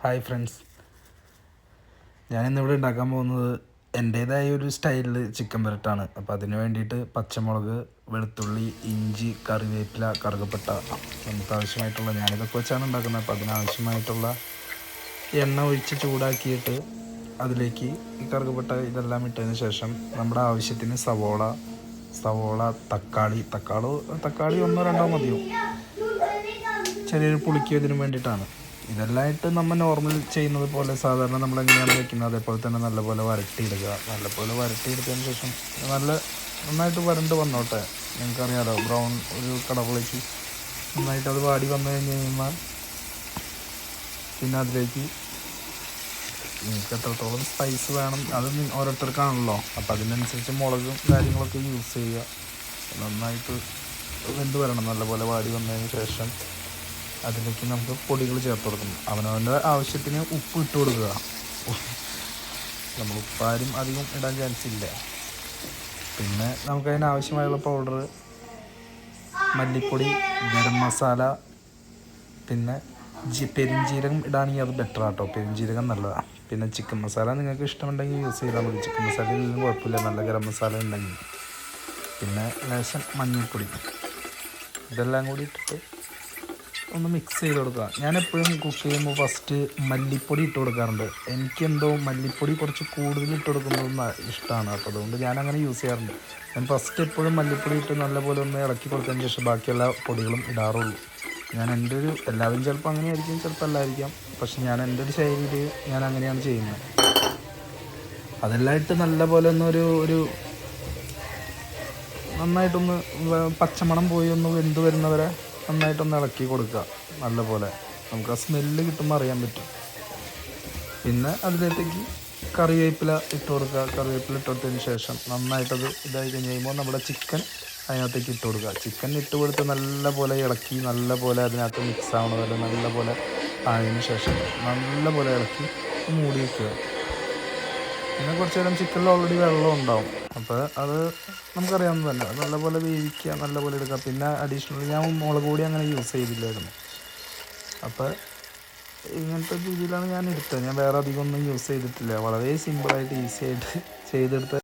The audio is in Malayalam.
ഹായ് ഫ്രണ്ട്സ്, ഞാനിന്നിവിടെ ഉണ്ടാക്കാൻ പോകുന്നത് എൻ്റേതായ ഒരു സ്റ്റൈലിൽ ചിക്കൻ പുരട്ടാണ്. അപ്പോൾ അതിന് വേണ്ടിയിട്ട് പച്ചമുളക്, വെളുത്തുള്ളി, ഇഞ്ചി, കറിവേപ്പില, കറുകപ്പട്ട, നമുക്ക് ആവശ്യമായിട്ടുള്ള ഞാനിതൊക്കെ വെച്ചാണ് ഉണ്ടാക്കുന്നത്. അപ്പോൾ അതിനാവശ്യമായിട്ടുള്ള എണ്ണ ഒഴിച്ച് ചൂടാക്കിയിട്ട് അതിലേക്ക് ഈ കറുകപ്പട്ട ഇതെല്ലാം ഇട്ടതിന് ശേഷം നമ്മുടെ ആവശ്യത്തിന് സവോള, തക്കാളി ഒന്നോ രണ്ടോ മതിയോ, ചെറിയൊരു പുളിക്ക് ഇതിന് വേണ്ടിയിട്ടാണ്. ഇതെല്ലാം ഇട്ട് നമ്മൾ നോർമൽ ചെയ്യുന്നത് പോലെ സാധാരണ നമ്മൾ എങ്ങനെയാണ് വെക്കുന്നത് അതേപോലെ തന്നെ നല്ലപോലെ വരട്ടിയിടുക. നല്ലപോലെ വരട്ടിയെടുത്തതിന് ശേഷം നന്നായിട്ട് വരണ്ട് വന്നോട്ടെ. നിങ്ങൾക്കറിയാലോ, ബ്രൗൺ ഒരു കളറിലേക്ക് നന്നായിട്ട് അത് വാടി വന്നു കഴിഞ്ഞ് കഴിയുമ്പോൾ പിന്നെ അതിലേക്ക് നിങ്ങൾക്ക് എത്രത്തോളം സ്പൈസ് വേണം അത് ഓരോരുത്തർക്കാണല്ലോ. അപ്പോൾ അതിനനുസരിച്ച് മുളകും കാര്യങ്ങളൊക്കെ യൂസ് ചെയ്യുക. നന്നായിട്ട് വെന്ത് വരണം. നല്ലപോലെ വാടി വന്നതിന് ശേഷം അതിലേക്ക് നമുക്ക് പൊടികൾ ചേർത്ത് കൊടുക്കണം. അവനവൻ്റെ ആവശ്യത്തിന് ഉപ്പ് ഇട്ട് കൊടുക്കുക. നമ്മൾ ഉപ്പാരും അധികം ഇടാൻ ചാൻസ് ഇല്ല. പിന്നെ നമുക്കതിന് ആവശ്യമായുള്ള പൗഡർ, മല്ലിപ്പൊടി, ഗരം മസാല, പിന്നെ പെരിഞ്ജീരകം ഇടാണെങ്കിൽ അത് ബെറ്റർ ആട്ടോ. പെരിഞ്ജീരകം നല്ലതാണ്. പിന്നെ ചിക്കൻ മസാല നിങ്ങൾക്ക് ഇഷ്ടമുണ്ടെങ്കിൽ യൂസ് ചെയ്താൽ മതി. ചിക്കൻ മസാല ഇല്ലെങ്കിലും കുഴപ്പമില്ല, നല്ല ഗരം മസാല ഉണ്ടെങ്കിൽ. പിന്നെ ലേശം മഞ്ഞൾപ്പൊടി, ഇതെല്ലാം കൂടി ഇട്ടിട്ട് ഒന്ന് മിക്സ് ചെയ്ത് കൊടുക്കുക. ഞാൻ എപ്പോഴും കുക്ക് ചെയ്യുമ്പോൾ ഫസ്റ്റ് മല്ലിപ്പൊടി ഇട്ട് കൊടുക്കാറുണ്ട്. എനിക്കെന്തോ മല്ലിപ്പൊടി കുറച്ച് കൂടുതൽ ഇട്ട് കൊടുക്കുന്നത് ഇഷ്ടമാണ്. അപ്പോൾ അതുകൊണ്ട് ഞാനങ്ങനെ യൂസ് ചെയ്യാറുണ്ട്. ഞാൻ ഫസ്റ്റ് എപ്പോഴും മല്ലിപ്പൊടി ഇട്ട് നല്ലപോലെ ഒന്ന് ഇളക്കി കൊടുത്തതിന് ശേഷം ബാക്കിയെല്ലാ പൊടികളും ഇടാറുള്ളൂ. ഞാൻ എൻ്റെ ഒരു എല്ലാവരും ചിലപ്പോൾ അങ്ങനെയായിരിക്കും, ചിലപ്പോൾ അല്ലായിരിക്കാം. പക്ഷെ ഞാൻ എൻ്റെ ഒരു ശൈലിയിൽ ഞാൻ അങ്ങനെയാണ് ചെയ്യുന്നത്. അതെല്ലാം ഇട്ട് നല്ലപോലെ ഒരു നന്നായിട്ടൊന്ന് പച്ചമണം പോയി ഒന്ന് വെന്ത് വരുന്നവരെ നന്നായിട്ടൊന്ന് ഇളക്കി കൊടുക്കുക. നല്ലപോലെ നമുക്ക് ആ സ്മെല്ല് കിട്ടുമ്പോൾ അറിയാൻ പറ്റും. പിന്നെ അതിലേക്ക് കറിവേപ്പില ഇട്ട് കൊടുക്കുക. കറിവേപ്പില ഇട്ട് കൊടുത്തതിന് ശേഷം നന്നായിട്ടത് ഇതായി കഴിഞ്ഞ് കഴിയുമ്പോൾ നമ്മുടെ ചിക്കൻ അതിനകത്തേക്ക് ഇട്ട് കൊടുക്കുക. ചിക്കൻ ഇട്ട് കൊടുത്ത് നല്ലപോലെ ഇളക്കി നല്ലപോലെ അതിനകത്ത് മിക്സ് ആവണതല്ല നല്ലപോലെ ആയതിന് ശേഷം നല്ലപോലെ ഇളക്കി മൂടി വയ്ക്കുക. പിന്നെ കുറച്ച് നേരം ചിക്കനിൽ ഓൾറെഡി വെള്ളം ഉണ്ടാവും. അപ്പോൾ അത് നമുക്കറിയാവുന്നത് തന്നെ. അത് നല്ലപോലെ വേവിക്കുക, നല്ലപോലെ എടുക്കുക. പിന്നെ അഡീഷണൽ ഞാൻ മുളക് പൊടി അങ്ങനെ യൂസ് ചെയ്തില്ലായിരുന്നു. അപ്പോൾ ഇങ്ങനത്തെ രീതിയിലാണ് ഞാൻ എടുത്തത്. ഞാൻ വേറെ അധികം ഒന്നും യൂസ് ചെയ്തിട്ടില്ല. വളരെ സിമ്പിളായിട്ട് ഈസി ആയിട്ട് ചെയ്തെടുത്ത